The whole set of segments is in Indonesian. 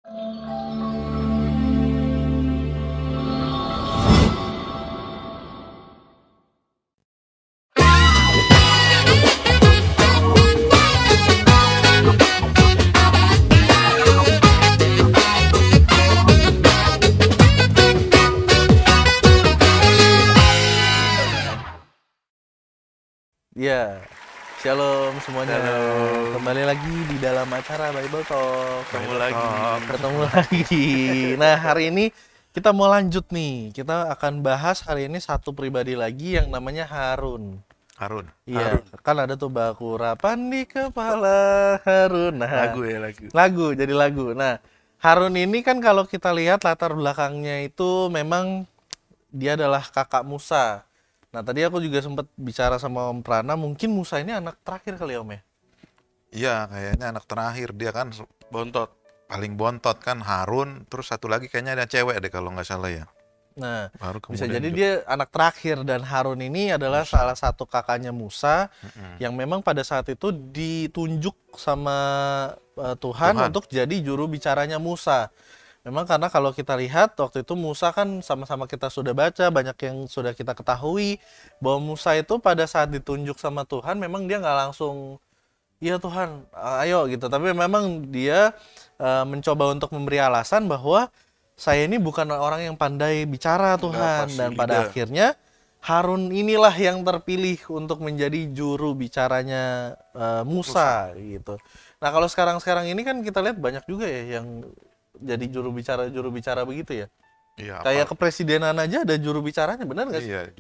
Ya, shalom semuanya. Shalom. Kembali lagi di dalam acara Bible Talk. Ketemu lagi. lagi. Nah, hari ini kita mau lanjut nih. Kita akan bahas hari ini satu pribadi lagi yang namanya Harun. Harun. Iya, kan ada tuh bakurapan di kepala Harun. Nah, Lagu ya, lagu. jadi lagu. Nah, Harun ini kan kalau kita lihat latar belakangnya itu memang dia adalah kakak Musa. Nah, tadi aku juga sempat bicara sama Om Prana, mungkin Musa ini anak terakhir kali ya, Om ya? Iya, kayaknya anak terakhir. Dia kan Bontot. paling bontot kan, Harun. Terus satu lagi kayaknya ada cewek deh kalau nggak salah ya. Nah, Baru bisa kemudian jadi dia anak terakhir dan Harun ini adalah salah satu kakaknya Musa yang memang pada saat itu ditunjuk sama Tuhan untuk jadi juru bicaranya Musa. Memang karena kalau kita lihat waktu itu Musa kan sama-sama kita sudah baca, banyak yang sudah kita ketahui bahwa Musa itu pada saat ditunjuk sama Tuhan memang dia nggak langsung iya Tuhan ayo gitu, tapi memang dia mencoba untuk memberi alasan bahwa saya ini bukan orang yang pandai bicara Tuhan, dan pada akhirnya Harun inilah yang terpilih untuk menjadi juru bicaranya Musa gitu. Nah, kalau sekarang ini kan kita lihat banyak juga ya yang jadi juru bicara begitu ya. Iya, Kayak kepresidenan aja ada juru bicaranya, benar nggak sih? Iya,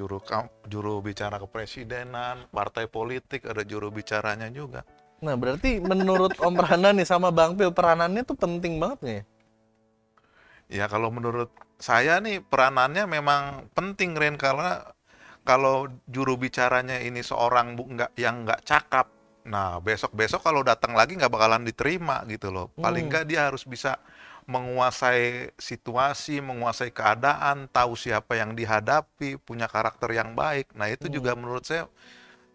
juru bicara kepresidenan, partai politik ada juru bicaranya juga. Nah, berarti menurut Om Prana nih sama Bang Pil, peranannya tuh penting banget nggak ya? Ya, kalau menurut saya nih peranannya memang penting, Ren, karena kalau juru bicaranya ini seorang yang nggak cakap, nah besok-besok kalau datang lagi nggak bakalan diterima gitu loh. Paling nggak dia harus bisa menguasai situasi, menguasai keadaan, tahu siapa yang dihadapi, punya karakter yang baik. Nah, itu juga menurut saya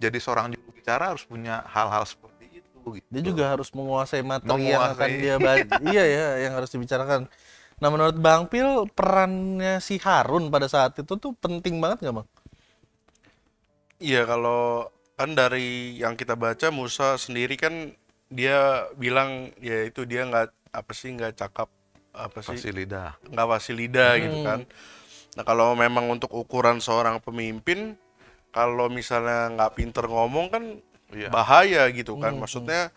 jadi seorang juru bicara harus punya hal-hal seperti itu gitu. Dia juga harus menguasai materi yang akan dia iya ya, yang harus dibicarakan. Nah, menurut Bang Pil, perannya si Harun pada saat itu tuh penting banget nggak, Bang? Iya, kalau kan dari yang kita baca Musa sendiri kan dia bilang ya itu dia nggak cakap Fasih lidah. nggak fasih lidah gitu kan. Nah, kalau memang untuk ukuran seorang pemimpin, kalau misalnya nggak pinter ngomong kan bahaya gitu kan. Maksudnya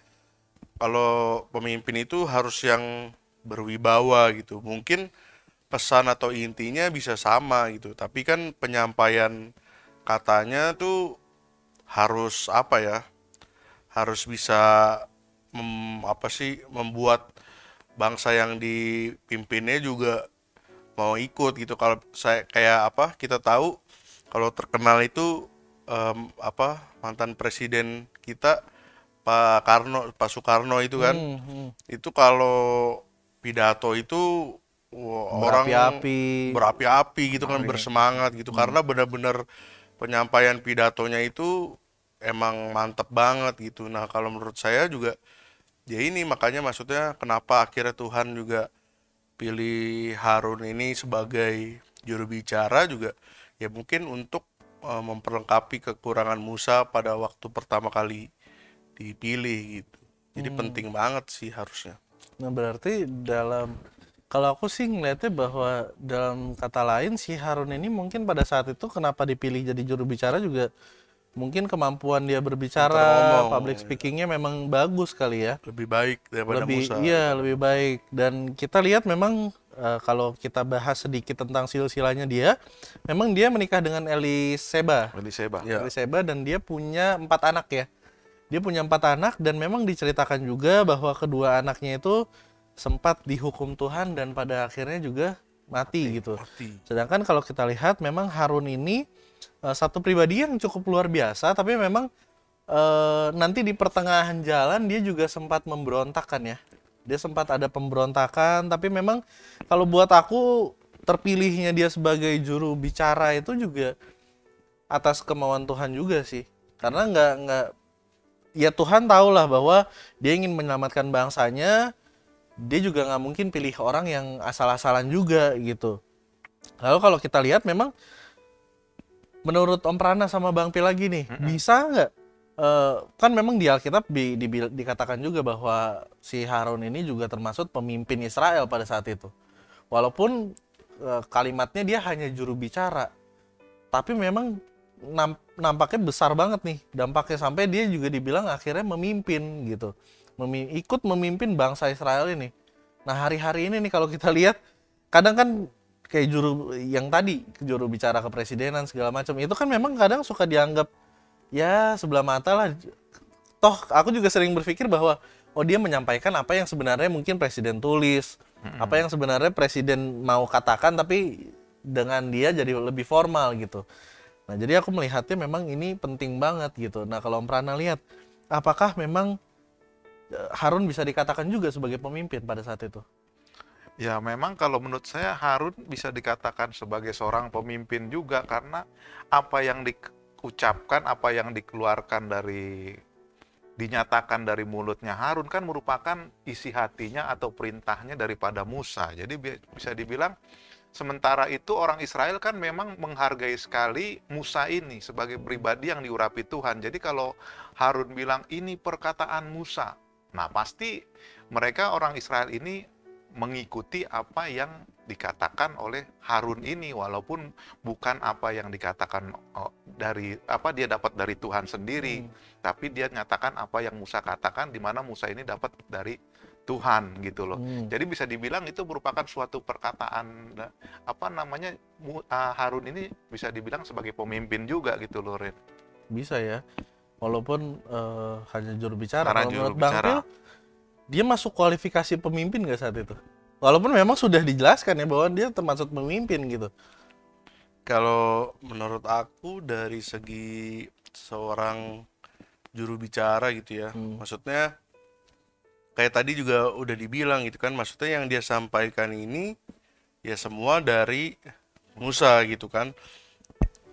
kalau pemimpin itu harus yang berwibawa gitu. Mungkin pesan atau intinya bisa sama gitu, tapi kan penyampaian katanya tuh harus apa ya? Harus bisa membuat bangsa yang dipimpinnya juga mau ikut gitu. Kalau saya kayak kita tahu kalau terkenal itu mantan presiden kita Pak Soekarno itu kan, itu kalau pidato itu orang berapi-api gitu kan, bersemangat gitu, karena benar-benar penyampaian pidatonya itu emang mantep banget gitu. Nah, kalau menurut saya juga ya ini makanya maksudnya kenapa akhirnya Tuhan juga pilih Harun ini sebagai juru bicara juga ya mungkin untuk memperlengkapi kekurangan Musa pada waktu pertama kali dipilih gitu. Jadi penting banget sih harusnya. Nah, berarti kalau aku sih ngeliatnya bahwa dalam kata lain si Harun ini mungkin pada saat itu kenapa dipilih jadi juru bicara juga mungkin kemampuan dia berbicara, public speakingnya memang bagus kali ya. Lebih baik daripada Musa. Iya, lebih baik. Dan kita lihat memang kalau kita bahas sedikit tentang silsilahnya dia, memang dia menikah dengan Eliseba. Eliseba dan dia punya 4 anak ya. Dia punya 4 anak dan memang diceritakan juga bahwa kedua anaknya itu sempat dihukum Tuhan dan pada akhirnya juga mati gitu. Sedangkan kalau kita lihat memang Harun ini satu pribadi yang cukup luar biasa, tapi memang nanti di pertengahan jalan dia juga sempat memberontak kan ya. Dia sempat ada pemberontakan, tapi memang kalau buat aku terpilihnya dia sebagai juru bicara itu juga atas kemauan Tuhan juga sih. Karena nggak ya Tuhan tahulah bahwa dia ingin menyelamatkan bangsanya, dia juga nggak mungkin pilih orang yang asal-asalan juga gitu. Lalu kalau kita lihat memang menurut Om Prana sama Bang Pi lagi nih, bisa nggak? Kan memang di Alkitab dikatakan juga bahwa si Harun ini juga termasuk pemimpin Israel pada saat itu. Walaupun kalimatnya dia hanya juru bicara, tapi memang nampaknya besar banget nih dampaknya, sampai dia juga dibilang akhirnya memimpin gitu, ikut memimpin bangsa Israel ini. Nah hari-hari ini nih kalau kita lihat, kadang kan kayak yang tadi juru bicara kepresidenan segala macam itu kan memang kadang suka dianggap ya sebelah mata lah. Toh aku juga sering berpikir bahwa dia menyampaikan apa yang sebenarnya mungkin presiden tulis, apa yang sebenarnya presiden mau katakan, tapi dengan dia jadi lebih formal gitu. Nah jadi aku melihatnya memang ini penting banget gitu. Nah kalau Om Prana lihat, apakah memang Harun bisa dikatakan juga sebagai pemimpin pada saat itu? Ya memang kalau menurut saya Harun bisa dikatakan sebagai seorang pemimpin juga, karena apa yang diucapkan, apa yang dikeluarkan dinyatakan dari mulutnya Harun kan merupakan isi hatinya atau perintahnya daripada Musa. Jadi bisa dibilang sementara itu orang Israel kan memang menghargai sekali Musa ini sebagai pribadi yang diurapi Tuhan. Jadi kalau Harun bilang ini perkataan Musa, nah pasti mereka orang Israel ini mengikuti apa yang dikatakan oleh Harun ini, walaupun bukan apa yang dikatakan dari apa dia dapat dari Tuhan sendiri, tapi dia nyatakan apa yang Musa katakan, di mana Musa ini dapat dari Tuhan gitu loh. Jadi bisa dibilang itu merupakan suatu perkataan apa namanya, Harun ini bisa dibilang sebagai pemimpin juga gitu loh, Ren. Bisa ya, walaupun hanya juru bicara. Karena kalau juru menurut Bang bicara. Pil, dia masuk kualifikasi pemimpin nggak saat itu? Walaupun memang sudah dijelaskan ya bahwa dia termasuk pemimpin gitu. Kalau menurut aku dari segi seorang juru bicara gitu ya, maksudnya kayak tadi juga udah dibilang gitu kan, maksudnya yang dia sampaikan ini ya semua dari Musa gitu kan.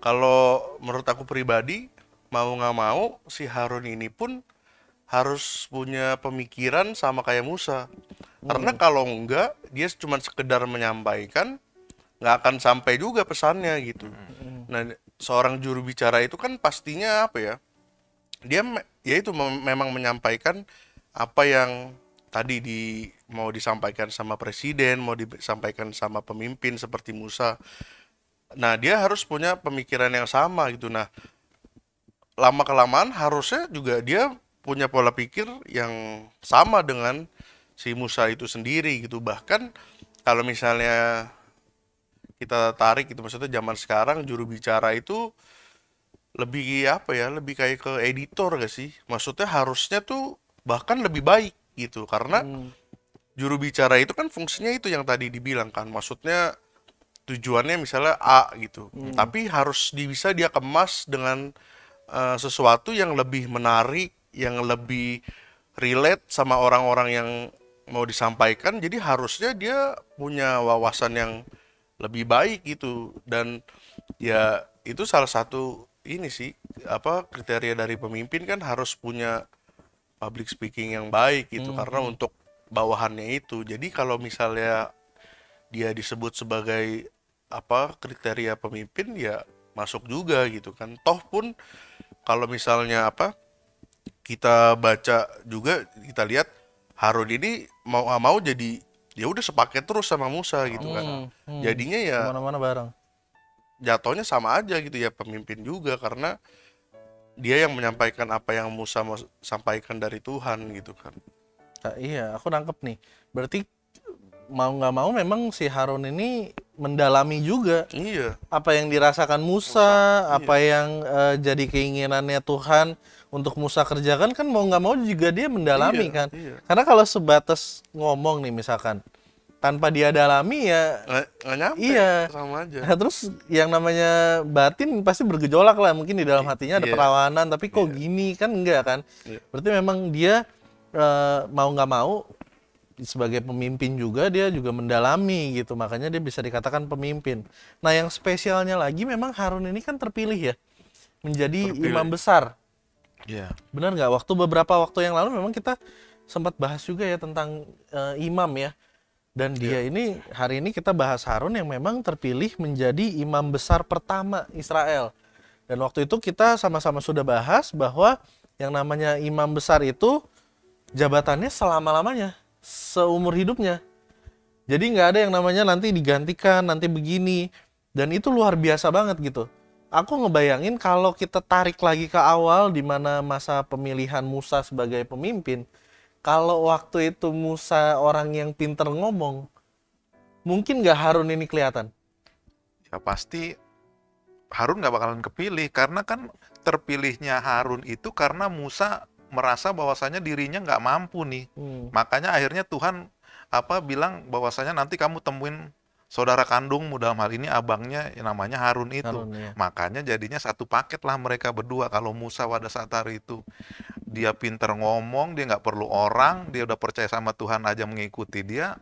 Kalau menurut aku pribadi, mau nggak mau si Harun ini pun harus punya pemikiran sama kayak Musa. Karena kalau enggak, dia cuma sekedar menyampaikan, nggak akan sampai juga pesannya gitu. Nah, seorang juru bicara itu kan pastinya apa ya? Dia ya itu memang menyampaikan apa yang tadi mau disampaikan sama presiden, mau disampaikan sama pemimpin seperti Musa. Nah, dia harus punya pemikiran yang sama gitu. Nah, lama-kelamaan harusnya juga dia punya pola pikir yang sama dengan si Musa itu sendiri gitu. Bahkan kalau misalnya kita tarik gitu, maksudnya zaman sekarang juru bicara itu lebih apa ya, lebih kayak ke editor gak sih? Maksudnya harusnya tuh bahkan lebih baik gitu, karena juru bicara itu kan fungsinya itu yang tadi dibilang kan, maksudnya tujuannya misalnya A gitu, tapi harus bisa dia kemas dengan sesuatu yang lebih menarik, yang lebih relate sama orang-orang yang mau disampaikan. Jadi harusnya dia punya wawasan yang lebih baik gitu. Dan ya itu salah satu ini sih, apa kriteria dari pemimpin kan harus punya public speaking yang baik gitu, karena untuk bawahannya itu. Jadi kalau misalnya dia disebut sebagai apa kriteria pemimpin, ya masuk juga gitu kan. Toh pun kalau misalnya apa kita baca juga, kita lihat Harun ini mau nggak mau jadi ya udah sepaket terus sama Musa gitu kan. Jadinya ya Kemana-mana bareng. jatuhnya sama aja gitu ya, pemimpin juga, karena dia yang menyampaikan apa yang Musa mau sampaikan dari Tuhan gitu kan. Nah, iya, aku nangkep nih. Berarti mau nggak mau memang si Harun ini mendalami juga Iya, apa yang dirasakan Musa, apa yang jadi keinginannya Tuhan untuk Musa kerjakan, kan mau nggak mau juga dia mendalami Iya, kan. iya. Karena kalau sebatas ngomong nih misalkan, tanpa dia dalami ya nggak nyampe, iya. sama aja. Nah, terus yang namanya batin pasti bergejolak lah, mungkin di dalam hatinya ada Iya. perawanan, tapi kok gini kan, enggak kan. Iya. Berarti memang dia mau nggak mau sebagai pemimpin juga dia juga mendalami gitu, makanya dia bisa dikatakan pemimpin. Nah yang spesialnya lagi memang Harun ini kan terpilih ya menjadi imam besar. Iya. Benar nggak? Beberapa waktu yang lalu memang kita sempat bahas juga ya tentang imam ya. Dan dia ini hari ini kita bahas Harun yang memang terpilih menjadi imam besar pertama Israel. Dan waktu itu kita sama-sama sudah bahas bahwa yang namanya imam besar itu jabatannya selama-lamanya, seumur hidupnya. Jadi nggak ada yang namanya nanti digantikan, nanti begini. Dan itu luar biasa banget gitu. Aku ngebayangin kalau kita tarik lagi ke awal di mana masa pemilihan Musa sebagai pemimpin, kalau waktu itu Musa orang yang pinter ngomong, mungkin nggak Harun ini kelihatan? Ya pasti Harun nggak bakalan kepilih, karena kan terpilihnya Harun itu karena Musa merasa bahwasanya dirinya nggak mampu nih. Makanya akhirnya Tuhan bilang bahwasanya nanti kamu temuin saudara kandungmu, dalam hal ini abangnya yang namanya Harun itu. Harun, ya. Makanya jadinya satu paket lah mereka berdua. Kalau Musa pada saat hari itu dia pinter ngomong, dia nggak perlu orang, dia udah percaya sama Tuhan aja mengikuti dia.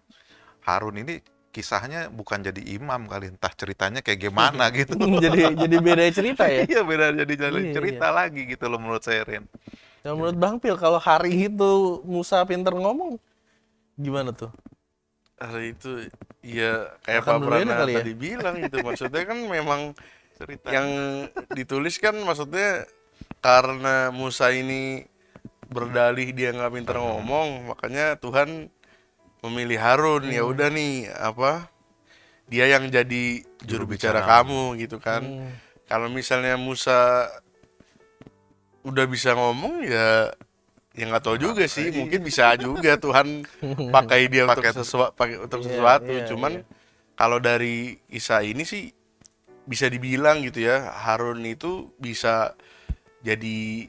Harun ini kisahnya bukan jadi imam kali, entah ceritanya kayak gimana gitu. jadi beda cerita ya. Iya, beda jadi Iya, cerita lagi gitu loh menurut saya, Ren. Ya, menurut Bang Pil, kalau hari itu Musa pinter ngomong, gimana tuh? Hari itu ya kayak Makan Pak dulu enak Prana kali ya? tadi bilang gitu. Maksudnya kan memang Cerita. yang ditulis kan maksudnya karena Musa ini berdalih dia nggak pinter ngomong, makanya Tuhan memilih Harun. Ya udah nih dia yang jadi juru bicara kamu gitu kan. Kalau misalnya Musa udah bisa ngomong ya nggak tahu juga sih, mungkin bisa juga Tuhan pakai dia untuk sesuatu. Cuman kalau dari kisah ini sih bisa dibilang gitu ya, Harun itu bisa jadi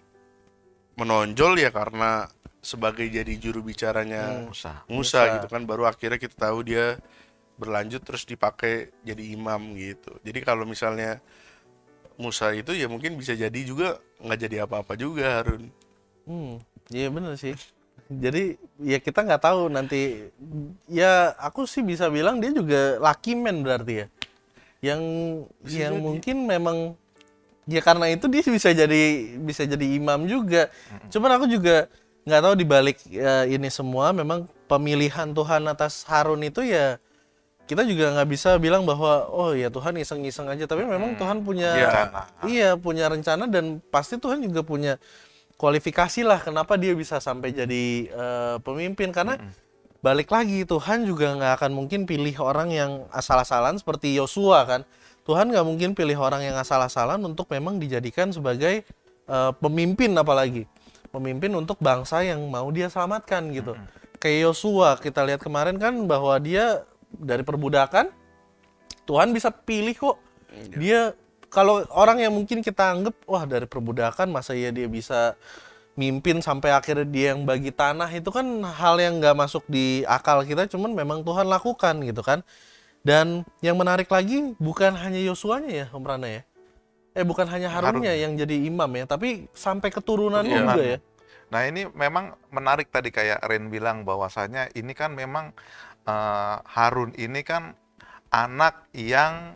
menonjol ya karena sebagai jadi juru bicaranya Musa gitu kan, baru akhirnya kita tahu dia berlanjut terus dipakai jadi imam gitu. Jadi kalau misalnya Musa itu ya mungkin bisa jadi juga nggak jadi apa-apa juga Harun. Iya bener sih. Jadi ya kita nggak tahu nanti. Ya aku sih bisa bilang dia juga lucky man berarti ya. Yang mungkin memang ya karena itu dia bisa jadi imam juga. Cuman aku juga nggak tahu dibalik ini semua memang pemilihan Tuhan atas Harun itu ya kita juga nggak bisa bilang bahwa oh ya Tuhan iseng-iseng aja, tapi memang Tuhan punya punya rencana dan pasti Tuhan juga punya kualifikasi lah kenapa dia bisa sampai jadi pemimpin, karena balik lagi Tuhan juga nggak akan mungkin pilih orang yang asal-asalan seperti Yosua kan. Tuhan nggak mungkin pilih orang yang asal-asalan untuk memang dijadikan sebagai pemimpin, apalagi pemimpin untuk bangsa yang mau dia selamatkan gitu. Kayak Yosua kita lihat kemarin kan bahwa dia dari perbudakan Tuhan bisa pilih kok. Dia kalau orang yang mungkin kita anggap wah dari perbudakan masa ya dia bisa mimpin sampai akhirnya dia yang bagi tanah, itu kan hal yang nggak masuk di akal kita, cuman memang Tuhan lakukan gitu kan. Dan yang menarik lagi bukan hanya Yosuanya ya Om Rana ya, bukan hanya Harunnya yang jadi imam ya, tapi sampai keturunannya juga ya. Nah ini memang menarik tadi kayak Ren bilang bahwasanya ini kan memang Harun ini kan anak yang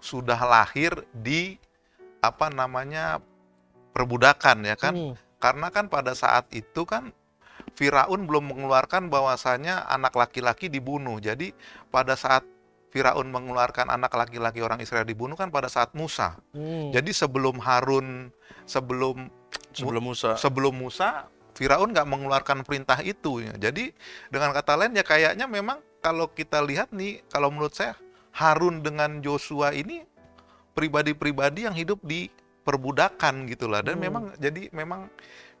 sudah lahir di perbudakan ya kan. Karena kan pada saat itu kan Firaun belum mengeluarkan bahwasanya anak laki-laki dibunuh. Jadi pada saat Firaun mengeluarkan anak laki-laki orang Israel dibunuh kan pada saat Musa. Jadi sebelum Musa Firaun nggak mengeluarkan perintah itu ya. Jadi dengan kata lain ya kayaknya memang kalau kita lihat nih, kalau menurut saya Harun dengan Joshua ini pribadi-pribadi yang hidup di perbudakan gitulah. Dan memang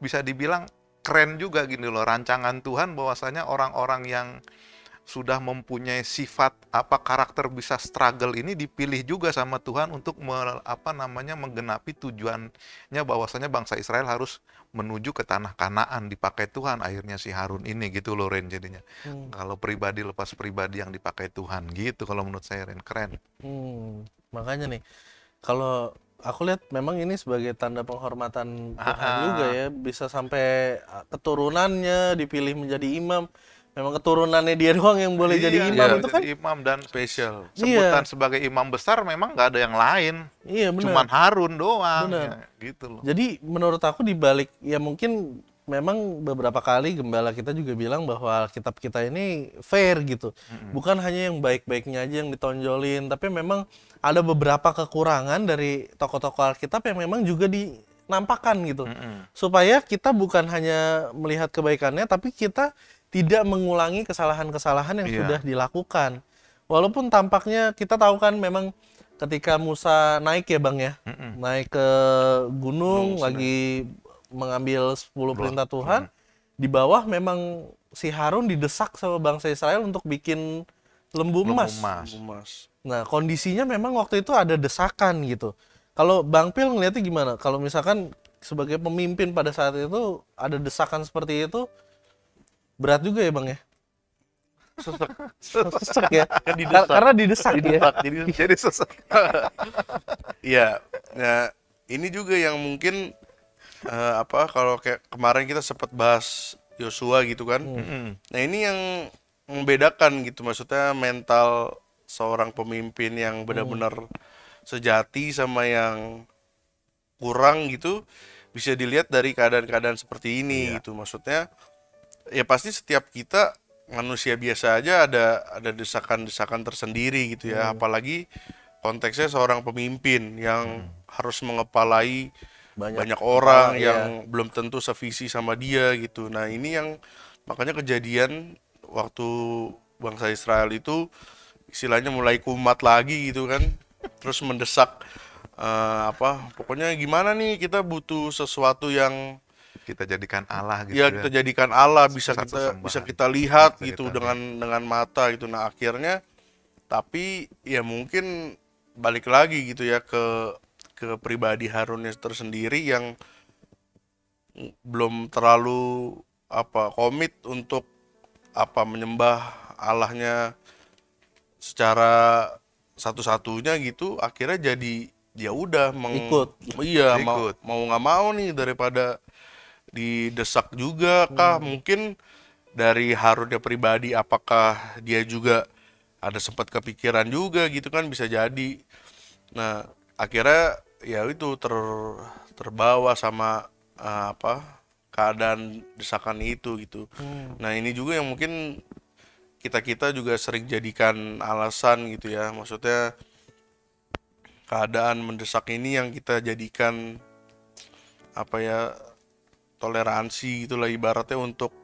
bisa dibilang keren juga gini loh rancangan Tuhan bahwasanya orang-orang yang sudah mempunyai sifat karakter bisa struggle ini dipilih juga sama Tuhan untuk menggenapi tujuannya bahwasanya bangsa Israel harus menuju ke tanah Kanaan, dipakai Tuhan akhirnya si Harun ini gitu loh Ren jadinya. Kalau pribadi lepas pribadi yang dipakai Tuhan gitu kalau menurut saya Ren keren. Makanya nih kalau aku lihat memang ini sebagai tanda penghormatan Tuhan juga ya, bisa sampai keturunannya dipilih menjadi imam. Memang keturunannya dia doang yang boleh jadi imam, itu kan imam dan spesial. Sebutan sebagai imam besar memang nggak ada yang lain. Iya benar. Cuman Harun doang. Ya, gitu loh. Jadi menurut aku dibalik ya mungkin memang beberapa kali gembala kita juga bilang bahwa Alkitab kita ini fair gitu. Bukan hanya yang baik-baiknya aja yang ditonjolin, tapi memang ada beberapa kekurangan dari tokoh-tokoh Alkitab yang memang juga dinampakkan gitu. Supaya kita bukan hanya melihat kebaikannya, tapi kita tidak mengulangi kesalahan-kesalahan yang Iya. sudah dilakukan. Walaupun tampaknya kita tahu kan memang ketika Musa naik ya Bang ya, naik ke gunung lagi mengambil 10 perintah Tuhan, di bawah memang si Harun didesak sama bangsa Israel untuk bikin lembu emas. Emas. Nah, kondisinya memang waktu itu ada desakan gitu. Kalau Bang Pil ngeliatnya gimana? Kalau misalkan sebagai pemimpin pada saat itu ada desakan seperti itu, berat juga ya Bang ya? Sesek ya? Karena didesak ya. Jadi susah. Iya, nah ini juga yang mungkin kalau kayak kemarin kita sempat bahas Yosua gitu kan. Nah ini yang membedakan gitu, maksudnya mental seorang pemimpin yang benar-benar sejati sama yang kurang gitu bisa dilihat dari keadaan-keadaan seperti ini gitu. Maksudnya ya pasti setiap kita manusia biasa aja ada desakan-desakan tersendiri gitu ya, apalagi konteksnya seorang pemimpin yang harus mengepalai banyak orang yang belum tentu sevisi sama dia gitu. Nah ini yang makanya kejadian waktu bangsa Israel itu istilahnya mulai kumat lagi gitu kan, terus mendesak pokoknya gimana nih kita butuh sesuatu yang Kita jadikan Allah gitu ya kita jadikan Allah, bisa Satu kita sembahan. lihat Bisa gitu kita dengan mata gitu. Nah akhirnya tapi ya mungkin balik lagi gitu ya ke pribadi Harunnya tersendiri yang belum terlalu komit untuk menyembah Allahnya secara satu-satunya gitu. Akhirnya jadi ya udah Ikut. iya Ikut. mau nggak mau nih, daripada didesak juga kah, mungkin dari Harunnya pribadi apakah dia juga ada sempat kepikiran juga gitu kan, bisa jadi. Nah akhirnya ya itu terbawa sama keadaan desakan itu gitu. Nah ini juga yang mungkin kita juga sering jadikan alasan gitu ya, maksudnya keadaan mendesak ini yang kita jadikan toleransi gitulah ibaratnya untuk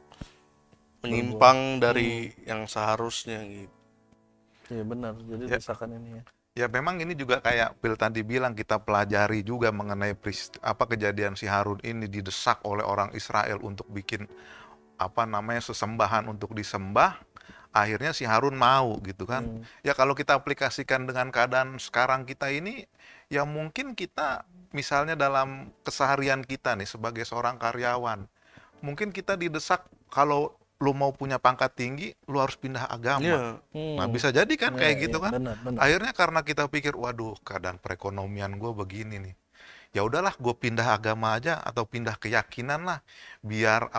menyimpang dari yang seharusnya gitu. Iya benar, jadi Ya. desakan ini ya. Ya memang ini juga kayak Phil tadi bilang, kita pelajari juga mengenai kejadian si Harun ini didesak oleh orang Israel untuk bikin sesembahan untuk disembah. Akhirnya si Harun mau gitu kan. Ya kalau kita aplikasikan dengan keadaan sekarang kita ini, ya mungkin kita misalnya dalam keseharian kita nih sebagai seorang karyawan, mungkin kita didesak kalau lu mau punya pangkat tinggi, lu harus pindah agama. Iya. Nah bisa jadi kan Iya, kayak iya, gitu kan. benar, benar. Akhirnya karena kita pikir, waduh keadaan perekonomian gue begini nih, ya udahlah gue pindah agama aja atau pindah keyakinan lah, biar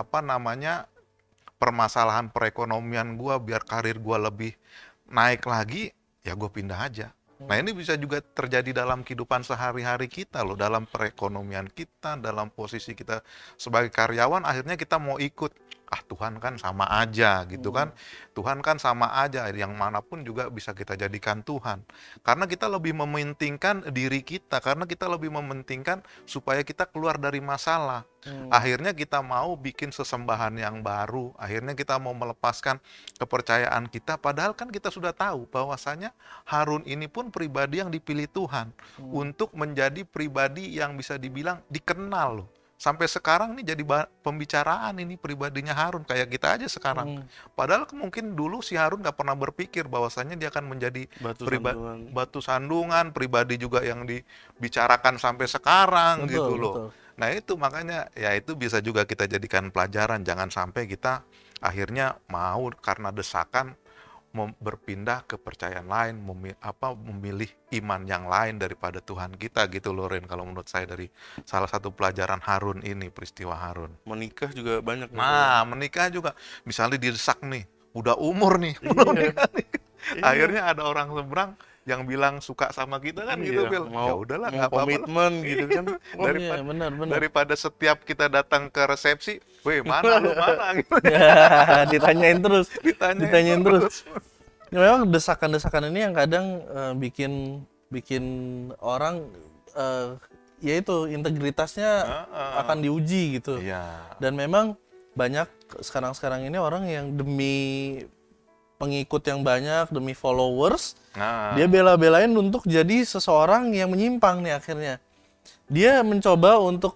permasalahan perekonomian gue, biar karir gue lebih naik lagi, ya gue pindah aja. Nah ini bisa juga terjadi dalam kehidupan sehari-hari kita loh, dalam perekonomian kita, dalam posisi kita sebagai karyawan, akhirnya kita mau ikut, Tuhan kan sama aja gitu kan, Tuhan kan sama aja, yang manapun juga bisa kita jadikan Tuhan. Karena kita lebih mementingkan diri kita, karena kita lebih mementingkan supaya kita keluar dari masalah. Akhirnya kita mau bikin sesembahan yang baru, akhirnya kita mau melepaskan kepercayaan kita, padahal kan kita sudah tahu bahwasanya Harun ini pun pribadi yang dipilih Tuhan untuk menjadi pribadi yang bisa dibilang dikenal loh. Sampai sekarang nih jadi pembicaraan ini pribadinya Harun, kayak kita aja sekarang. Padahal mungkin dulu si Harun nggak pernah berpikir bahwasanya dia akan menjadi batu sandungan, pribadi juga yang dibicarakan sampai sekarang Betul, gitu loh. betul. Nah itu makanya ya itu bisa juga kita jadikan pelajaran, jangan sampai kita akhirnya mau karena desakan berpindah ke kepercayaan lain, memilih iman yang lain daripada Tuhan kita gitu loh Ren, kalau menurut saya dari salah satu pelajaran Harun ini, peristiwa Harun. Menikah juga banyak. Nah, menikah juga, misalnya didesak nih, udah umur nih, belum nikah nih. Akhirnya ada orang seberang yang bilang suka sama kita kan gitu, Iya, Phil. Ya udahlah, mau nggak apa-apa lah. komitmen gitu kan. Oh Daripada iya, benar benar. daripada setiap kita datang ke resepsi, weh mana lu mana gitu. Ditanyain terus, Ditanyain terus. Ya, memang desakan-desakan ini yang kadang bikin orang ya itu integritasnya akan diuji gitu. Iya. Dan memang banyak sekarang ini orang yang demi pengikut yang banyak, demi followers, Nah, dia bela-belain untuk jadi seseorang yang menyimpang nih akhirnya. Dia mencoba untuk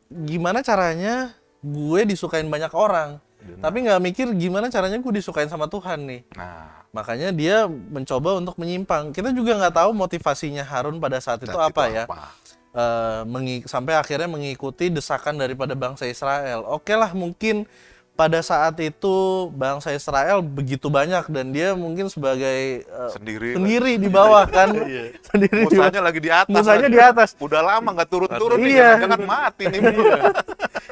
gimana caranya gue disukain banyak orang, tapi nggak mikir gimana caranya gue disukain sama Tuhan nih. nah, Makanya dia mencoba untuk menyimpang. Kita juga nggak tahu motivasinya Harun pada saat itu apa ya. Sampai akhirnya mengikuti desakan daripada bangsa Israel. Oke lah, mungkin pada saat itu bangsa Israel begitu banyak dan dia mungkin sebagai sendiri di bawah kan. Sendiri di bawah. Musanya lagi di atas. Musanya lagi. di atas. Udah lama nggak turun-turun nih, Iya. jangan mati nih.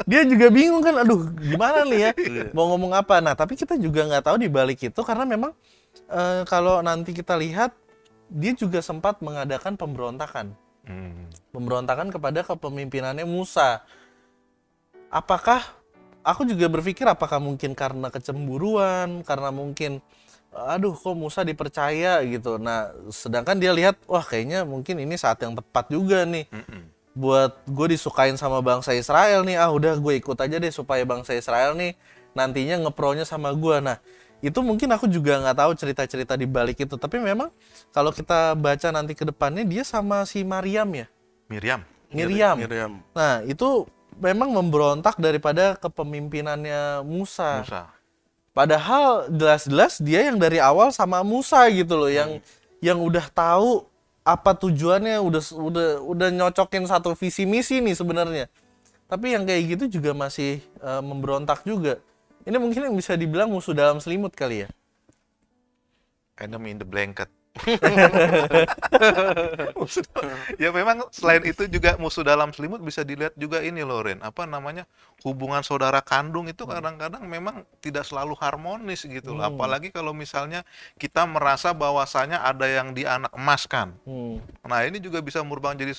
Dia juga bingung kan, aduh gimana nih ya, mau ngomong apa. Nah tapi kita juga nggak tahu di balik itu, karena memang kalau nanti kita lihat, dia juga sempat mengadakan pemberontakan. Pemberontakan kepada kepemimpinannya Musa. Aku juga berpikir apakah mungkin karena kecemburuan, karena mungkin aduh kok Musa dipercaya gitu. Nah sedangkan dia lihat, wah kayaknya mungkin ini saat yang tepat juga nih buat gue disukain sama bangsa Israel nih. Udah gue ikut aja deh supaya bangsa Israel nih nantinya ngepronya sama gue. Nah itu mungkin aku juga nggak tahu cerita-cerita di balik itu, tapi memang kalau kita baca nanti ke depannya, dia sama si Maryam ya, Miriam. Nah itu memang memberontak daripada kepemimpinannya Musa. Padahal jelas-jelas dia yang dari awal sama Musa gitu loh, yang udah tahu apa tujuannya, udah nyocokin satu visi misi nih sebenarnya. Tapi yang kayak gitu juga masih memberontak juga. Ini mungkin yang bisa dibilang musuh dalam selimut kali ya. Enemy in the blanket. Ya memang selain itu juga musuh dalam selimut bisa dilihat juga ini loh Ren, apa namanya, hubungan saudara kandung itu kadang-kadang memang tidak selalu harmonis gitu loh. Apalagi kalau misalnya kita merasa bahwasanya ada yang dianak emaskan. Nah ini juga bisa merubah jadi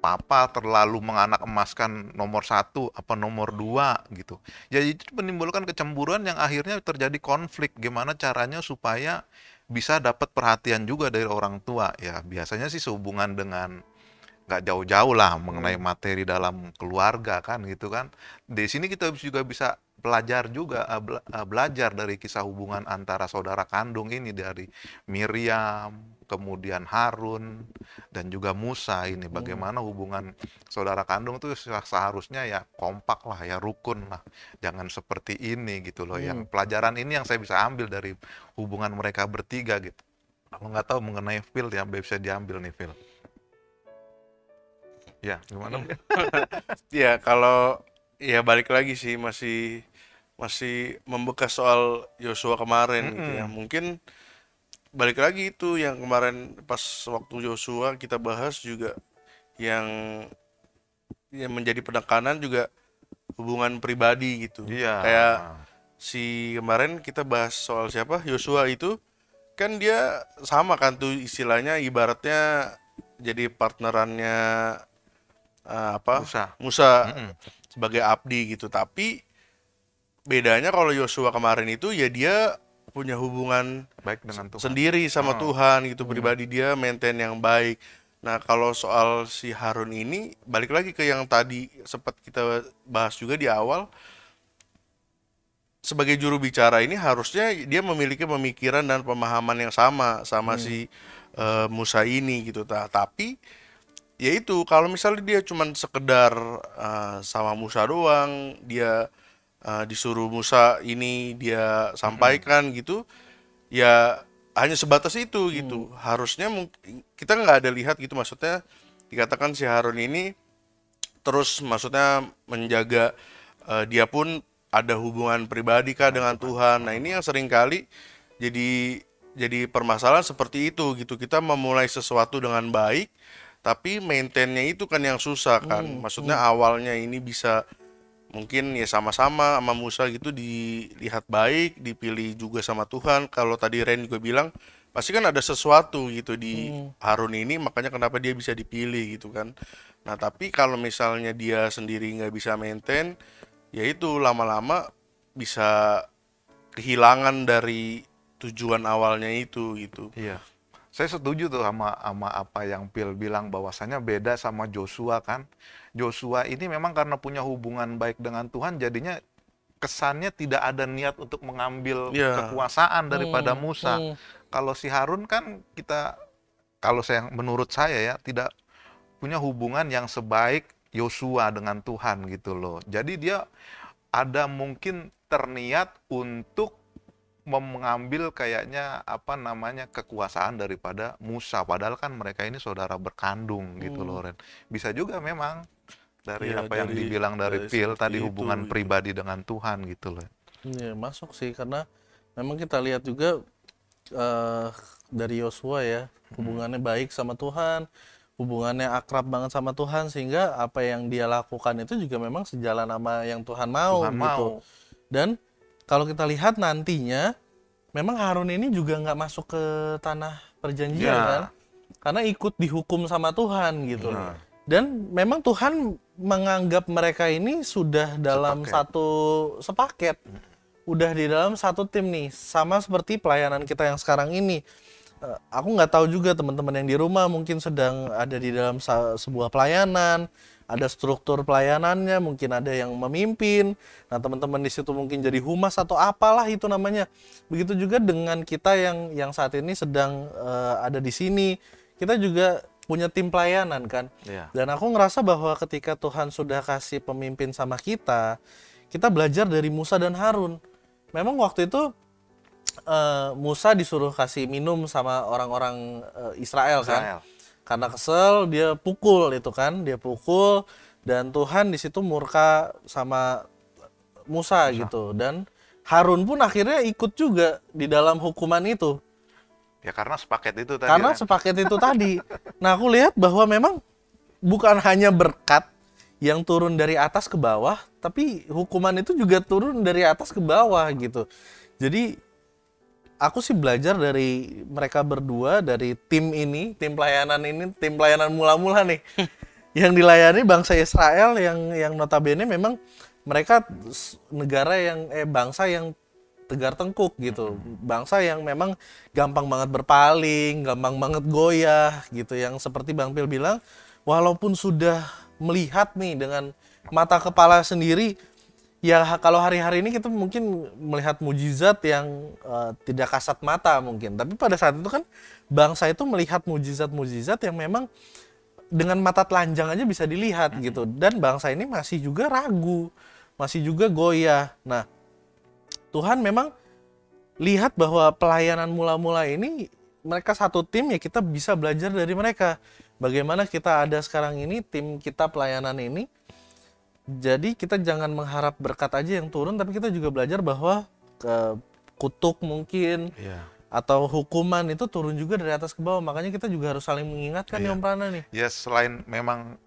papa terlalu menganak emaskan nomor 1 apa nomor 2 gitu. Jadi itu menimbulkan kecemburuan yang akhirnya terjadi konflik. Gimana caranya supaya bisa dapat perhatian juga dari orang tua ya. Biasanya sih sehubungan dengan nggak jauh-jauh lah mengenai materi dalam keluarga kan gitu kan. Di sini kita juga bisa belajar dari kisah hubungan antara saudara kandung ini, dari Miriam, kemudian Harun, dan juga Musa ini. Bagaimana hubungan saudara kandung itu seharusnya ya kompak lah, ya rukun lah. Jangan seperti ini gitu loh. Yang pelajaran ini yang saya bisa ambil dari hubungan mereka bertiga gitu. Kalau nggak tahu mengenai Phil ya, bisa diambil nih Phil. Ya, gimana? Ya kalau ya balik lagi sih masih membekas soal Yosua kemarin gitu ya. Mungkin balik lagi itu yang kemarin pas waktu Yosua kita bahas juga, yang menjadi penekanan juga hubungan pribadi gitu. Iya. Kayak si kemarin kita bahas soal siapa, Yosua itu kan dia sama kan tuh istilahnya, ibaratnya jadi partnerannya Musa sebagai abdi gitu. Tapi bedanya kalau Yosua kemarin itu ya dia punya hubungan baik dengan Tuhan sendiri sama Tuhan gitu, pribadi dia maintain yang baik. Nah kalau soal si Harun ini balik lagi ke yang tadi sempat kita bahas juga di awal, sebagai juru bicara ini harusnya dia memiliki pemikiran dan pemahaman yang sama si Musa ini gitu. Tapi ya itu, kalau misalnya dia cuma sekedar sama Musa doang, dia disuruh Musa ini dia sampaikan gitu, ya hanya sebatas itu gitu. Harusnya kita nggak ada lihat gitu, maksudnya dikatakan si Harun ini terus maksudnya menjaga dia pun ada hubungan pribadi kah dengan Tuhan. Nah ini yang sering kali jadi permasalahan seperti itu gitu. Kita memulai sesuatu dengan baik, tapi maintainnya itu kan yang susah kan. Maksudnya awalnya ini bisa mungkin ya sama-sama sama Musa gitu dilihat baik, dipilih juga sama Tuhan. Kalau tadi Ren juga bilang pasti kan ada sesuatu gitu di Harun ini, makanya kenapa dia bisa dipilih gitu kan. Nah tapi kalau misalnya dia sendiri nggak bisa maintain, ya itu lama-lama bisa kehilangan dari tujuan awalnya itu gitu. Iya. Saya setuju tuh sama apa yang Phil bilang bahwasanya beda sama Joshua kan. Joshua ini memang karena punya hubungan baik dengan Tuhan jadinya kesannya tidak ada niat untuk mengambil Iya. kekuasaan daripada Hmm, Musa. hmm. Kalau si Harun kan kalau saya menurut saya ya tidak punya hubungan yang sebaik Yosua dengan Tuhan gitu loh. Jadi dia ada mungkin terniat untuk mengambil kayaknya apa namanya kekuasaan daripada Musa. Padahal kan mereka ini saudara berkandung gitu loh Ren. Bisa juga memang dari Iya apa yang dibilang dari Phil seperti tadi itu hubungan gitu. pribadi dengan Tuhan gitu loh. Iya, masuk sih karena memang kita lihat juga eh, dari Yosua ya, hubungannya baik sama Tuhan, hubungannya akrab banget sama Tuhan sehingga apa yang dia lakukan itu juga memang sejalan sama yang Tuhan mau Tuhan gitu. mau. Dan kalau kita lihat nantinya, memang Harun ini juga nggak masuk ke tanah perjanjian Ya. kan, karena ikut dihukum sama Tuhan gitu. Nah. Dan memang Tuhan menganggap mereka ini sudah dalam Sepaket. satu sepaket, udah di dalam satu tim nih, sama seperti pelayanan kita yang sekarang ini. Aku nggak tahu juga teman-teman yang di rumah mungkin sedang ada di dalam sebuah pelayanan, ada struktur pelayanannya, mungkin ada yang memimpin. Nah, teman-teman di situ mungkin jadi humas atau apalah itu namanya. Begitu juga dengan kita yang saat ini sedang ada di sini, kita juga punya tim pelayanan kan. Iya. Dan aku ngerasa bahwa ketika Tuhan sudah kasih pemimpin sama kita belajar dari Musa dan Harun. Memang waktu itu Musa disuruh kasih minum sama orang-orang Israel kan. Israel. Karena kesel dia pukul itu kan, dia pukul dan Tuhan di situ murka sama Musa gitu dan Harun pun akhirnya ikut juga di dalam hukuman itu. Ya karena sepaket itu tadi. Karena Ren. sepaket itu tadi. Nah, aku lihat bahwa memang bukan hanya berkat yang turun dari atas ke bawah, tapi hukuman itu juga turun dari atas ke bawah gitu. Jadi aku sih belajar dari mereka berdua, dari tim ini, tim pelayanan mula-mula nih. Yang dilayani bangsa Israel yang notabene memang mereka negara yang bangsa yang tegar tengkuk gitu. Bangsa yang memang gampang banget berpaling, gampang banget goyah gitu. Yang seperti Bang Pil bilang, walaupun sudah melihat nih dengan mata kepala sendiri, ya kalau hari-hari ini kita mungkin melihat mujizat yang tidak kasat mata mungkin. Tapi pada saat itu kan bangsa itu melihat mujizat-mujizat yang memang dengan mata telanjang aja bisa dilihat gitu. Dan bangsa ini masih juga ragu, masih juga goyah. Nah, Tuhan memang lihat bahwa pelayanan mula-mula ini mereka satu tim, ya kita bisa belajar dari mereka. Bagaimana kita ada sekarang ini, tim kita pelayanan ini. Jadi kita jangan mengharap berkat aja yang turun, tapi kita juga belajar bahwa kutuk mungkin Iya. atau hukuman itu turun juga dari atas ke bawah. Makanya kita juga harus saling mengingatkan nih Iya. Om Prana nih. Ya selain memang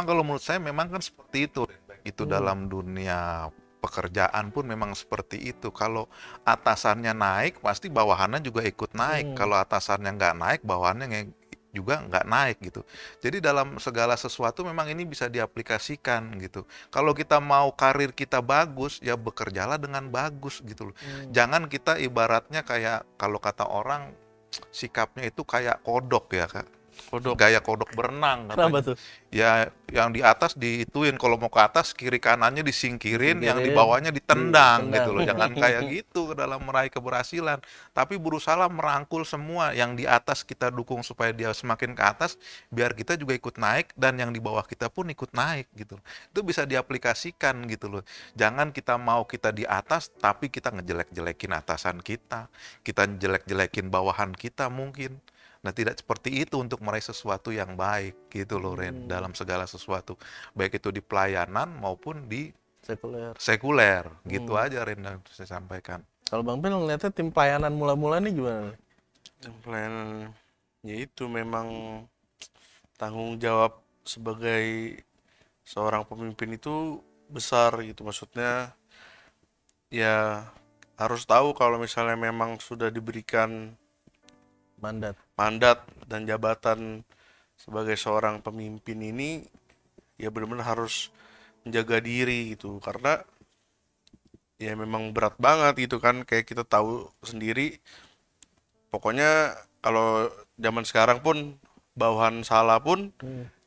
kalau menurut saya memang kan seperti itu. Itu dalam dunia pekerjaan pun memang seperti itu. Kalau atasannya naik, pasti bawahannya juga ikut naik. Kalau atasannya nggak naik, bawahannya juga nggak naik gitu. Jadi dalam segala sesuatu memang ini bisa diaplikasikan gitu. Kalau kita mau karir kita bagus, ya bekerjalah dengan bagus gitu loh. Jangan kita ibaratnya kayak kalau kata orang sikapnya itu kayak kodok ya Kak. Kodok. Gaya kodok berenang Kenapa katanya. tuh? Ya yang di atas diituin, kalau mau ke atas kiri kanannya disingkirin, yang di Disingkirin, bawahnya ditendang gitu loh. ditendang. Jangan kayak gitu dalam meraih keberhasilan. Tapi berusaha merangkul semua, yang di atas kita dukung supaya dia semakin ke atas, biar kita juga ikut naik dan yang di bawah kita pun ikut naik gitu. Itu bisa diaplikasikan gitu loh. Jangan kita mau kita di atas tapi kita ngejelek-jelekin atasan kita. Kita ngejelek-jelekin bawahan kita mungkin. Nah, tidak seperti itu untuk meraih sesuatu yang baik gitu loh Ren, dalam segala sesuatu. Baik itu di pelayanan maupun di Sekuler. sekuler. Gitu aja Ren yang saya sampaikan. Kalau Bang Pil ngeliatnya tim pelayanan mula-mula nih gimana? Dan pelayanan, ya itu memang tanggung jawab sebagai seorang pemimpin itu besar gitu. Maksudnya ya harus tahu kalau misalnya memang sudah diberikan mandat dan jabatan sebagai seorang pemimpin ini ya benar-benar harus menjaga diri gitu, karena ya memang berat banget gitu kan, kayak kita tahu sendiri. Pokoknya kalau zaman sekarang pun bawahan salah pun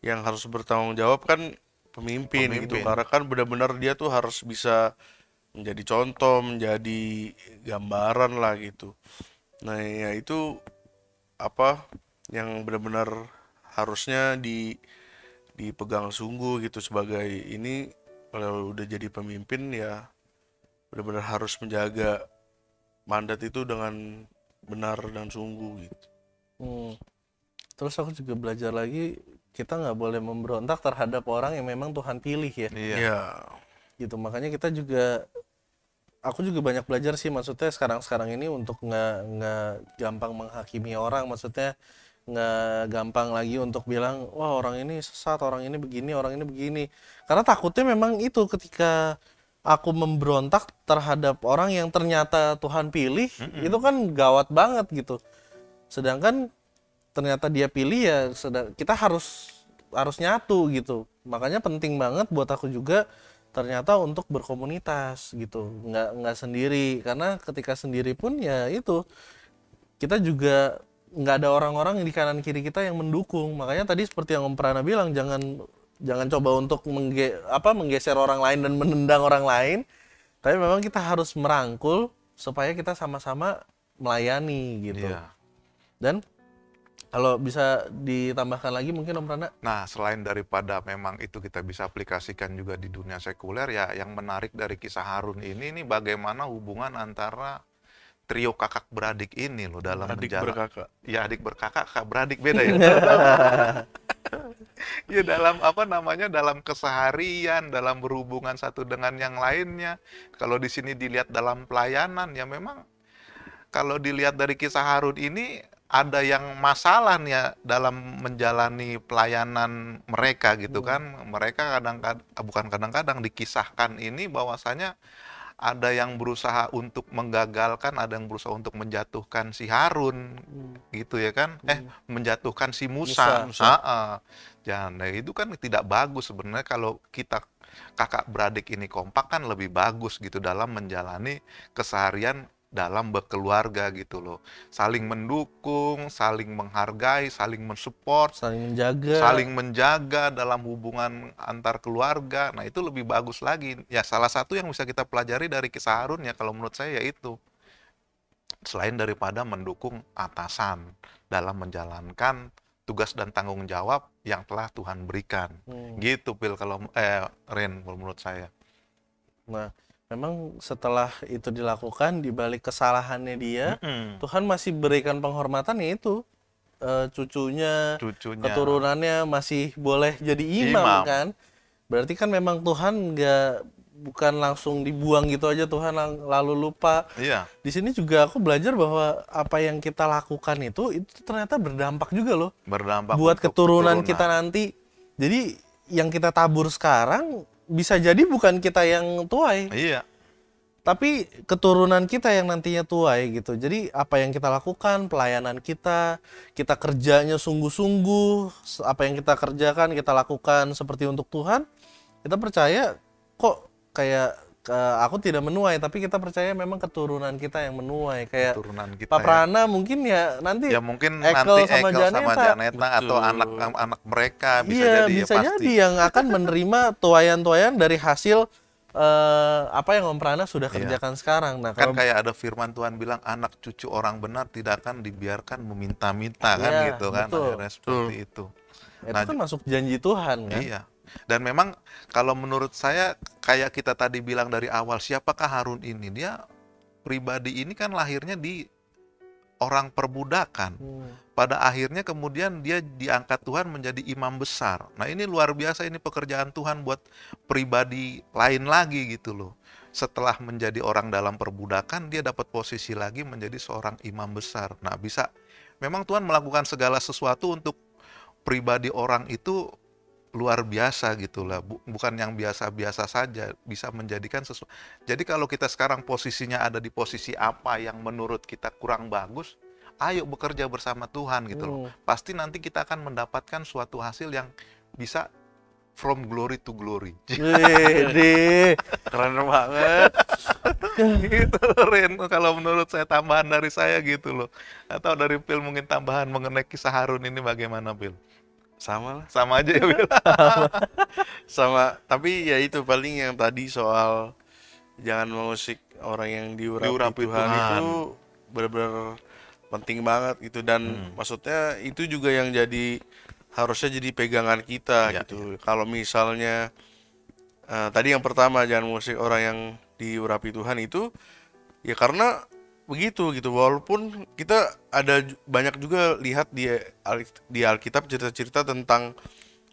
yang harus bertanggung jawab kan pemimpin gitu, Pemimpin. karena kan benar-benar dia tuh harus bisa menjadi contoh, menjadi gambaran lah gitu. Nah ya itu apa yang benar-benar harusnya dipegang sungguh gitu sebagai ini. Kalau udah jadi pemimpin ya benar-benar harus menjaga mandat itu dengan benar dan sungguh gitu. Hmm. Terus aku juga belajar lagi, kita nggak boleh memberontak terhadap orang yang memang Tuhan pilih ya. Iya. Ya, Gitu. Makanya kita juga, aku juga banyak belajar sih, maksudnya sekarang ini untuk nggak gampang menghakimi orang, maksudnya nggak gampang lagi untuk bilang wah orang ini sesat, orang ini begini, orang ini begini, karena takutnya memang itu ketika aku memberontak terhadap orang yang ternyata Tuhan pilih, itu kan gawat banget gitu. Sedangkan ternyata dia pilih ya, kita harus nyatu gitu. Makanya penting banget buat aku juga ternyata untuk berkomunitas gitu, nggak sendiri, karena ketika sendiri pun ya itu kita juga nggak ada orang-orang di kanan kiri kita yang mendukung. Makanya tadi seperti yang Om Prana bilang, jangan coba untuk menggeser orang lain dan menendang orang lain, tapi memang kita harus merangkul supaya kita sama-sama melayani gitu. Iya. Dan kalau bisa ditambahkan lagi mungkin Om Prana. Nah, selain daripada memang itu kita bisa aplikasikan juga di dunia sekuler, ya yang menarik dari kisah Harun ini bagaimana hubungan antara trio kakak beradik ini loh dalam adik menjalan. berkakak. Ya, adik berkakak, kakak beradik beda ya. Ya dalam dalam keseharian, dalam berhubungan satu dengan yang lainnya. Kalau di sini dilihat dalam pelayanan, ya memang kalau dilihat dari kisah Harun ini ada yang masalah nih ya dalam menjalani pelayanan mereka gitu kan. Mereka bukan kadang-kadang dikisahkan ini bahwasanya ada yang berusaha untuk menggagalkan, ada yang berusaha untuk menjatuhkan si Harun gitu ya kan. Menjatuhkan si Musa. Jangan, itu kan tidak bagus sebenarnya. Kalau kita kakak beradik ini kompak kan lebih bagus gitu dalam menjalani keseharian dalam berkeluarga gitu loh. Saling mendukung, saling menghargai, saling mensupport, saling menjaga dalam hubungan antar keluarga. Nah, itu lebih bagus lagi. Ya, salah satu yang bisa kita pelajari dari kisah Harun ya kalau menurut saya yaitu selain daripada mendukung atasan dalam menjalankan tugas dan tanggung jawab yang telah Tuhan berikan. Gitu, Pil, kalau Ren, menurut saya. Nah, memang setelah itu dilakukan, di balik kesalahannya dia, Tuhan masih berikan penghormatan, yaitu cucunya, keturunannya masih boleh jadi imam kan. Berarti kan memang Tuhan bukan langsung dibuang gitu aja, Tuhan lalu lupa. Iya. Di sini juga aku belajar bahwa apa yang kita lakukan itu ternyata berdampak juga loh. Berdampak buat keturunan kita nanti. Jadi yang kita tabur sekarang bisa jadi bukan kita yang tuai. Iya. Tapi keturunan kita yang nantinya tuai gitu. Jadi apa yang kita lakukan, pelayanan kita kerjanya sungguh-sungguh, apa yang kita kerjakan, kita lakukan seperti untuk Tuhan, kita percaya kok kayak aku tidak menuai, tapi kita percaya memang keturunan kita yang menuai. Kayak Pak Prana mungkin ya nanti mungkin Ekel nanti sama Janeta atau anak mereka bisa jadi yang akan menerima tuayan-tuayan dari hasil apa yang Om Prana sudah kerjakan sekarang. Nah, kan kayak ada firman Tuhan bilang anak cucu orang benar tidak akan dibiarkan meminta-minta kan gitu kan. Akhirnya seperti itu. Itu kan masuk janji Tuhan kan. Iya. Dan memang kalau menurut saya kayak kita tadi bilang dari awal, siapakah Harun ini? Dia pribadi ini kan lahirnya di orang perbudakan. Pada akhirnya kemudian dia diangkat Tuhan menjadi imam besar. Nah, ini luar biasa, ini pekerjaan Tuhan buat pribadi lain lagi gitu loh. Setelah menjadi orang dalam perbudakan, dia dapat posisi lagi menjadi seorang imam besar. Nah, memang Tuhan melakukan segala sesuatu untuk pribadi orang itu luar biasa gitu lah. Bukan yang biasa-biasa saja, bisa menjadikan sesuatu. Jadi kalau kita sekarang posisinya ada di posisi apa yang menurut kita kurang bagus, ayo bekerja bersama Tuhan gitu loh. Pasti nanti kita akan mendapatkan suatu hasil yang bisa from glory to glory. Wih, Keren banget. Gitu loh, Ren. Kalau menurut saya, tambahan dari saya gitu loh. Atau dari Phil mungkin tambahan mengenai kisah Harun ini bagaimana, Phil? Sama lah. Sama aja ya, Phil. Sama, tapi ya itu paling yang tadi soal jangan mengusik orang yang diurapi Diurapi Tuhan Tuhan. itu benar-benar penting banget gitu, dan maksudnya itu juga yang jadi harusnya jadi pegangan kita Ya, gitu. Kalau misalnya tadi yang pertama jangan mengusik orang yang diurapi Tuhan itu ya karena begitu gitu, walaupun kita ada banyak juga lihat di Alkitab cerita-cerita tentang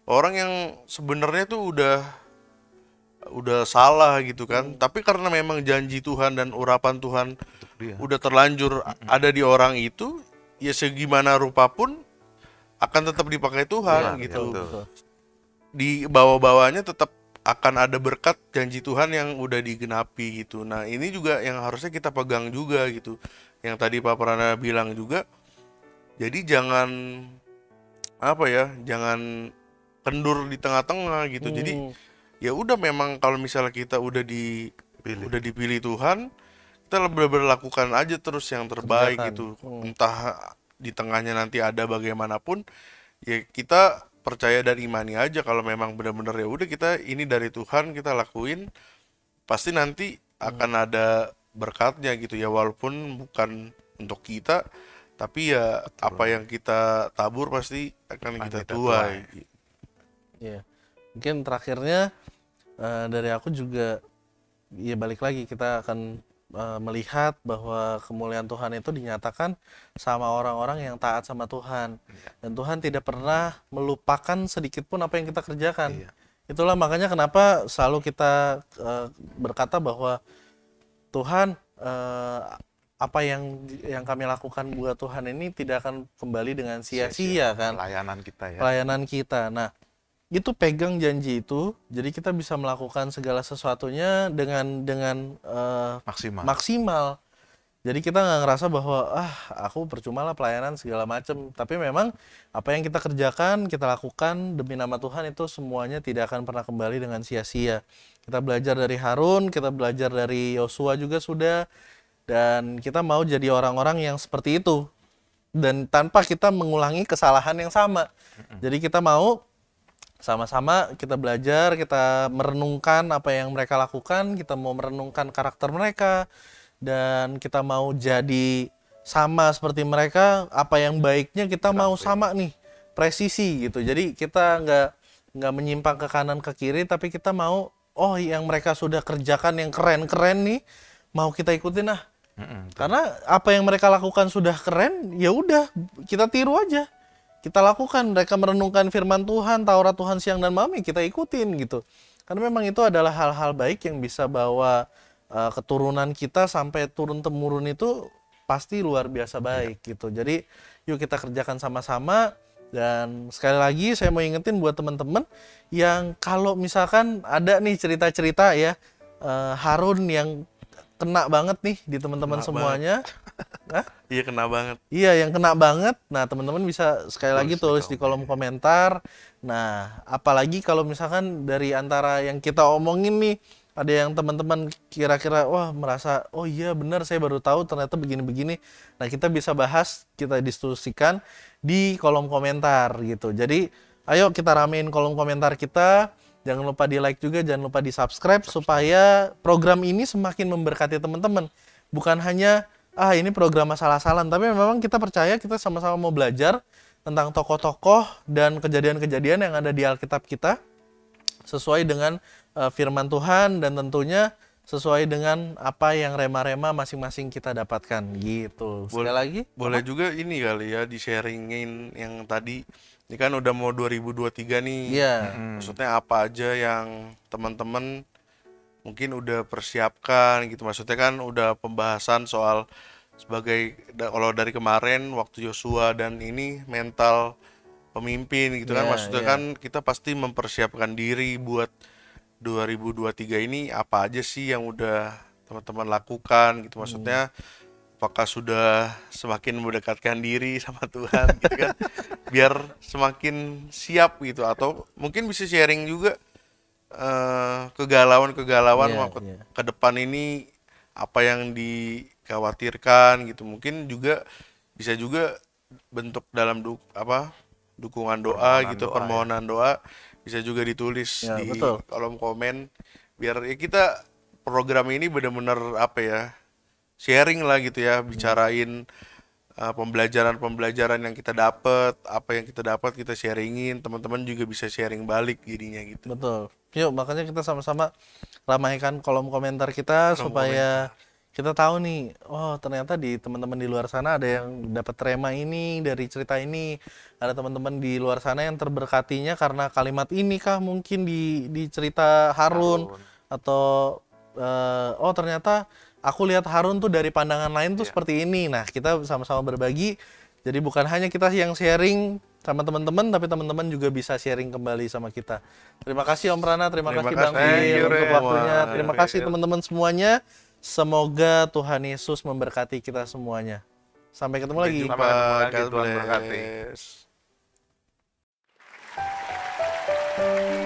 orang yang sebenarnya tuh udah salah gitu kan, tapi karena memang janji Tuhan dan urapan Tuhan Dia. udah terlanjur ada di orang itu, ya segimana rupa pun akan tetap dipakai Tuhan Iya, gitu. betul. Di bawah-bawahnya tetap akan ada berkat janji Tuhan yang udah digenapi gitu. Nah, ini juga yang harusnya kita pegang juga gitu. Yang tadi Pak Prana bilang juga. Jadi jangan apa ya, jangan kendur di tengah-tengah gitu. Jadi ya udah, memang kalau misalnya kita udah dipilih Tuhan, kita benar-benar lakukan aja terus yang terbaik Kerjakan. gitu. Entah di tengahnya nanti ada bagaimanapun, ya kita percaya dan imani aja kalau memang benar-benar ya udah, kita ini dari Tuhan, kita lakuin, pasti nanti akan ada berkatnya gitu ya, walaupun bukan untuk kita, tapi ya apa yang kita tabur pasti akan kita tuai. Iya. Mungkin terakhirnya dari aku juga, ya balik lagi kita akan melihat bahwa kemuliaan Tuhan itu dinyatakan sama orang-orang yang taat sama Tuhan. Dan Tuhan tidak pernah melupakan sedikit pun apa yang kita kerjakan. Iya. Itulah makanya kenapa selalu kita berkata bahwa Tuhan, apa yang kami lakukan buat Tuhan ini tidak akan kembali dengan sia-sia kan. Pelayanan kita ya. Pelayanan kita. Nah, itu pegang janji itu, jadi kita bisa melakukan segala sesuatunya dengan maksimal. Jadi kita nggak ngerasa bahwa aku percuma lah pelayanan segala macem. Tapi memang apa yang kita kerjakan, kita lakukan demi nama Tuhan itu semuanya tidak akan pernah kembali dengan sia-sia. Kita belajar dari Harun, kita belajar dari Yosua juga sudah, dan kita mau jadi orang-orang yang seperti itu. Dan tanpa kita mengulangi kesalahan yang sama. Jadi kita mau sama-sama kita belajar, kita merenungkan apa yang mereka lakukan, kita mau merenungkan karakter mereka, dan kita mau jadi sama seperti mereka. Apa yang baiknya kita mau sama nih, presisi gitu. Jadi kita nggak menyimpang ke kanan ke kiri, tapi kita mau yang mereka sudah kerjakan yang keren-keren nih, mau kita ikutin Karena apa yang mereka lakukan sudah keren, ya udah kita tiru aja. Kita lakukan, mereka merenungkan firman Tuhan, Taurat Tuhan siang dan malam, kita ikutin gitu. Karena memang itu adalah hal-hal baik yang bisa bawa keturunan kita sampai turun-temurun itu pasti luar biasa baik gitu. Jadi yuk kita kerjakan sama-sama. Dan sekali lagi saya mau ingetin buat teman-teman yang kalau misalkan ada nih cerita-cerita ya, Harun yang kena banget nih di teman-teman semuanya. Iya, kena banget. Iya, yang kena banget. Nah, teman-teman bisa sekali lagi tulis di kolom komentar. Nah, apalagi kalau misalkan dari antara yang kita omongin nih, ada yang teman-teman kira-kira merasa, oh iya benar, saya baru tahu ternyata begini-begini. Nah, kita bisa bahas, kita diskusikan di kolom komentar gitu. Jadi, ayo kita ramein kolom komentar kita. Jangan lupa di like juga, jangan lupa di subscribe supaya program ini semakin memberkati teman-teman. Bukan hanya ini program masalah-salahan, tapi memang kita percaya kita sama-sama mau belajar tentang tokoh-tokoh dan kejadian-kejadian yang ada di Alkitab kita sesuai dengan firman Tuhan, dan tentunya sesuai dengan apa yang rema-rema masing-masing kita dapatkan gitu. Sekali lagi boleh juga ini kali ya di-sharingin yang tadi. Ini kan udah mau 2023 nih. Iya. Maksudnya apa aja yang teman-teman mungkin udah persiapkan gitu. Maksudnya kan udah pembahasan soal sebagai kalau dari kemarin waktu Yosua dan ini mental pemimpin gitu kan. Maksudnya kan kita pasti mempersiapkan diri buat 2023 ini apa aja sih yang udah teman-teman lakukan gitu. Maksudnya apakah sudah semakin mendekatkan diri sama Tuhan gitu kan, biar semakin siap gitu, atau mungkin bisa sharing juga kegalauan-kegalauan Iya, ke, iya. ke depan ini, apa yang dikhawatirkan gitu. Mungkin juga bisa juga bentuk dalam dukungan doa Permohonan gitu, doa ya. permohonan doa bisa juga ditulis Ya, di betul. kolom komen, biar ya kita program ini benar-benar apa ya, sharing lah gitu ya, bicarain pembelajaran-pembelajaran yang kita dapat, apa yang kita dapat kita sharingin, teman-teman juga bisa sharing balik jadinya gitu. Betul. Yuk, makanya kita sama-sama ramaikan kolom komentar kita Kolom supaya kita tahu nih, oh ternyata di teman-teman di luar sana ada yang dapat rema ini dari cerita ini, ada teman-teman di luar sana yang terberkatinya karena kalimat ini kah mungkin di cerita Harun, atau oh ternyata aku lihat Harun tuh dari pandangan lain tuh seperti ini. Nah, kita sama-sama berbagi. Jadi bukan hanya kita yang sharing sama teman-teman, tapi teman-teman juga bisa sharing kembali sama kita. Terima kasih Om Prana, terima Terima kasih Bang kasih Phil untuk semua. waktunya. Terima kasih teman-teman semuanya. Semoga Tuhan Yesus memberkati kita semuanya. Sampai ketemu lagi. Sampai Sampai ketemu lagi, God Tuhan berkati. bless.